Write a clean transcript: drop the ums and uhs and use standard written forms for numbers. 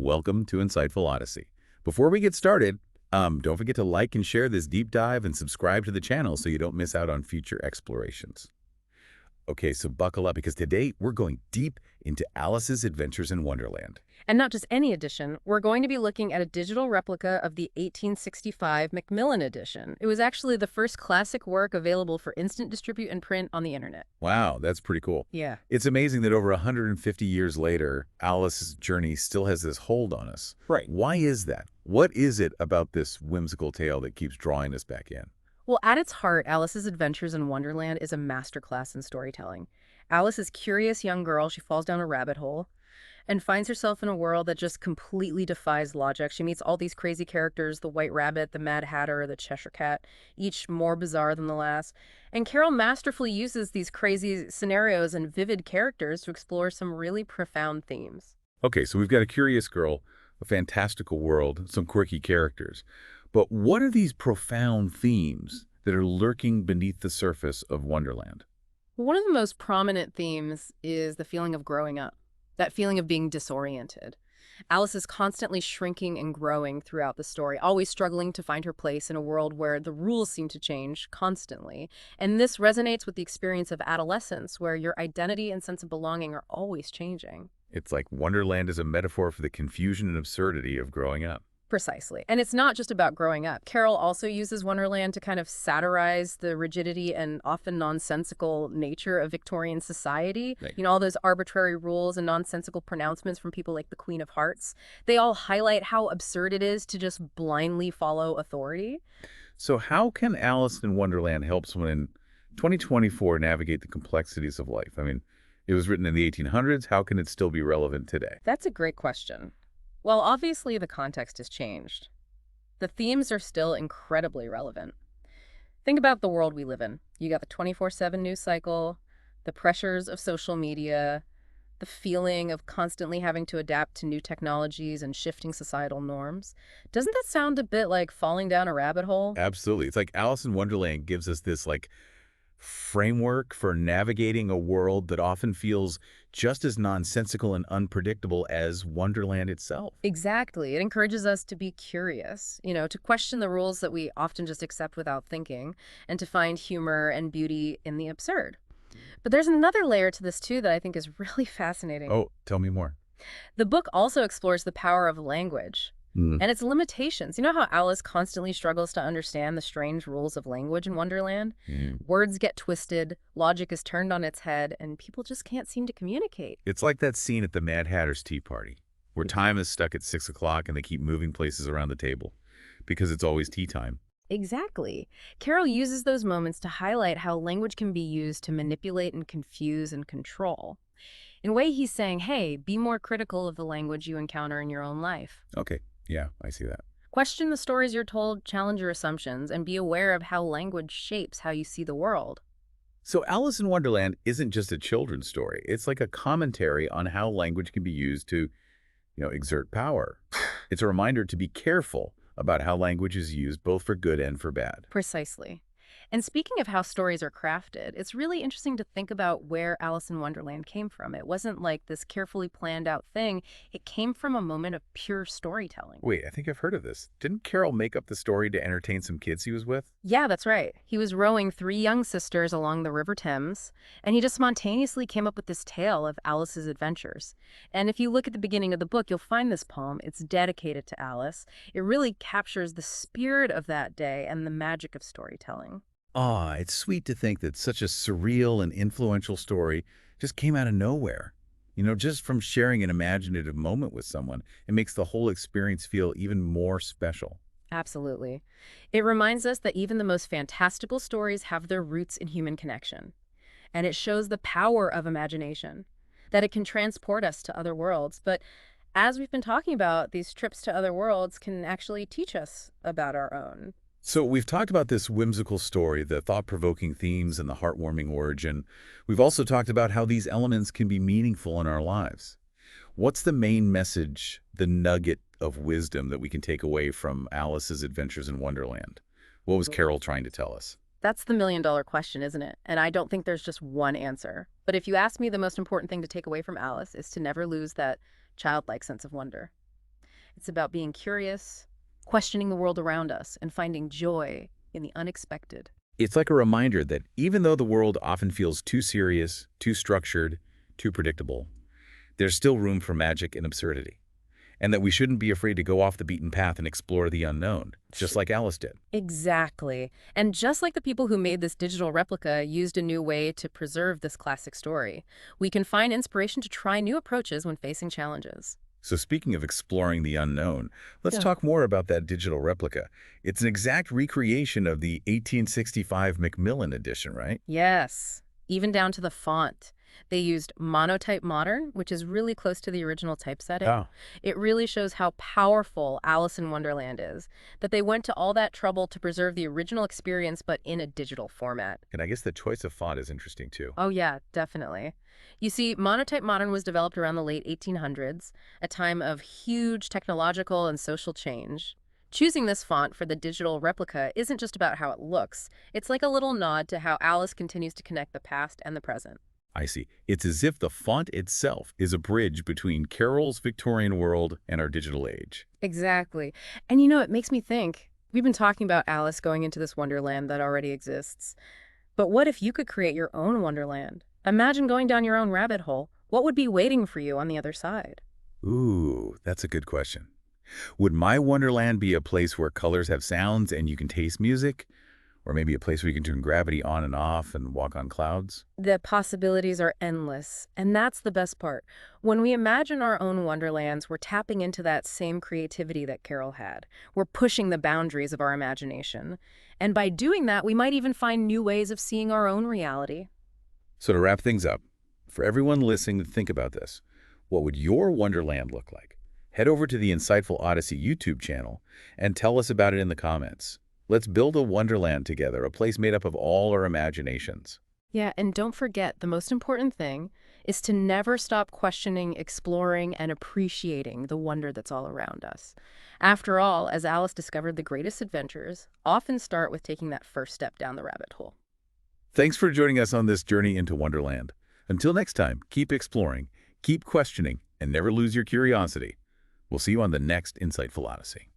welcome to Insightful Odyssey. Before we get started, don't forget to like and share this deep dive and subscribe to the channel so you don't miss out on future explorations. Okay, so buckle up because today we're going deep into Alice's Adventures in Wonderland. And not just any edition, we're going to be looking at a digital replica of the 1865 Macmillan edition. It was actually the first classic work available for instant distribute and print on the internet. Wow, that's pretty cool. Yeah. It's amazing that over 150 years later, Alice's journey still has this hold on us. Right. Why is that? What is it about this whimsical tale that keeps drawing us back in? Well, at its heart, Alice's Adventures in Wonderland is a masterclass in storytelling. Alice is a curious young girl. She falls down a rabbit hole and finds herself in a world that just completely defies logic. She meets all these crazy characters, the White Rabbit, the Mad Hatter, the Cheshire Cat, each more bizarre than the last. And Carroll masterfully uses these crazy scenarios and vivid characters to explore some really profound themes. Okay, so we've got a curious girl, a fantastical world, some quirky characters. But what are these profound themes that are lurking beneath the surface of Wonderland? One of the most prominent themes is the feeling of growing up, that feeling of being disoriented. Alice is constantly shrinking and growing throughout the story, always struggling to find her place in a world where the rules seem to change constantly. And this resonates with the experience of adolescence, where your identity and sense of belonging are always changing. It's like Wonderland is a metaphor for the confusion and absurdity of growing up. Precisely. And it's not just about growing up. Carroll also uses Wonderland to kind of satirize the rigidity and often nonsensical nature of Victorian society. Right. You know, all those arbitrary rules and nonsensical pronouncements from people like the Queen of Hearts. They all highlight how absurd it is to just blindly follow authority. So how can Alice in Wonderland help someone in 2024 navigate the complexities of life? I mean, it was written in the 1800s. How can it still be relevant today? That's a great question. Well, obviously the context has changed. The themes are still incredibly relevant. Think about the world we live in. You got the 24/7 news cycle, the pressures of social media, the feeling of constantly having to adapt to new technologies and shifting societal norms. Doesn't that sound a bit like falling down a rabbit hole? Absolutely. It's like Alice in Wonderland gives us this framework for navigating a world that often feels just as nonsensical and unpredictable as Wonderland itself. Exactly. It encourages us to be curious, to question the rules that we often just accept without thinking, and to find humor and beauty in the absurd. But there's another layer to this, too, that I think is really fascinating. Oh, tell me more. The book also explores the power of language and its limitations. You know how Alice constantly struggles to understand the strange rules of language in Wonderland? Words get twisted, logic is turned on its head, and people just can't seem to communicate. It's like that scene at the Mad Hatter's Tea Party, where time is stuck at 6 o'clock and they keep moving places around the table because it's always tea time. Exactly. Carroll uses those moments to highlight how language can be used to manipulate and confuse and control. In a way, he's saying, hey, be more critical of the language you encounter in your own life. Okay, yeah, I see that. Question the stories you're told, challenge your assumptions, and be aware of how language shapes how you see the world. So Alice in Wonderland isn't just a children's story. It's like a commentary on how language can be used to, exert power. It's a reminder to be careful about how language is used both for good and for bad. Precisely. And speaking of how stories are crafted, it's really interesting to think about where Alice in Wonderland came from. It wasn't like this carefully planned out thing. It came from a moment of pure storytelling. Wait, I think I've heard of this. Didn't Carroll make up the story to entertain some kids he was with? Yeah, that's right. He was rowing three young sisters along the River Thames, and he just spontaneously came up with this tale of Alice's adventures. And if you look at the beginning of the book, you'll find this poem. It's dedicated to Alice. It really captures the spirit of that day and the magic of storytelling. Ah, it's sweet to think that such a surreal and influential story just came out of nowhere. Just from sharing an imaginative moment with someone, it makes the whole experience feel even more special. Absolutely. It reminds us that even the most fantastical stories have their roots in human connection. And it shows the power of imagination, that it can transport us to other worlds. But as we've been talking about, these trips to other worlds can actually teach us about our own. So we've talked about this whimsical story, the thought-provoking themes, and the heartwarming origin. We've also talked about how these elements can be meaningful in our lives. What's the main message, the nugget of wisdom that we can take away from Alice's Adventures in Wonderland? What was Carroll trying to tell us? That's the million-dollar question, isn't it? And I don't think there's just one answer. But if you ask me, the most important thing to take away from Alice is to never lose that childlike sense of wonder. It's about being curious, questioning the world around us, and finding joy in the unexpected. It's like a reminder that even though the world often feels too serious, too structured, too predictable, there's still room for magic and absurdity, and that we shouldn't be afraid to go off the beaten path and explore the unknown, just like Alice did. Exactly. And just like the people who made this digital replica used a new way to preserve this classic story, we can find inspiration to try new approaches when facing challenges. So speaking of exploring the unknown, let's Yeah. talk more about that digital replica. It's an exact recreation of the 1865 Macmillan edition, right? Yes, even down to the font. They used monotype modern, which is really close to the original typesetting. Oh. It really shows how powerful Alice in Wonderland is, that they went to all that trouble to preserve the original experience but in a digital format. And I guess the choice of font is interesting too. Oh yeah, definitely. You see, monotype modern was developed around the late 1800s, a time of huge technological and social change. Choosing this font for the digital replica isn't just about how it looks. It's like a little nod to how Alice continues to connect the past and the present. I see. It's as if the font itself is a bridge between Carroll's Victorian world and our digital age. Exactly. And you know, it makes me think, we've been talking about Alice going into this wonderland that already exists. But what if you could create your own wonderland? Imagine going down your own rabbit hole. What would be waiting for you on the other side? Ooh, that's a good question. Would my Wonderland be a place where colors have sounds and you can taste music? Or maybe a place where you can turn gravity on and off and walk on clouds? The possibilities are endless, and that's the best part. When we imagine our own wonderlands, we're tapping into that same creativity that Carol had. We're pushing the boundaries of our imagination. And by doing that, we might even find new ways of seeing our own reality. So to wrap things up, for everyone listening to think about this, what would your Wonderland look like? Head over to the Insightful Odyssey YouTube channel and tell us about it in the comments. Let's build a Wonderland together, a place made up of all our imaginations. Yeah, and don't forget, the most important thing is to never stop questioning, exploring, and appreciating the wonder that's all around us. After all, as Alice discovered, the greatest adventures often start with taking that first step down the rabbit hole. Thanks for joining us on this journey into Wonderland. Until next time, keep exploring, keep questioning, and never lose your curiosity. We'll see you on the next Insightful Odyssey.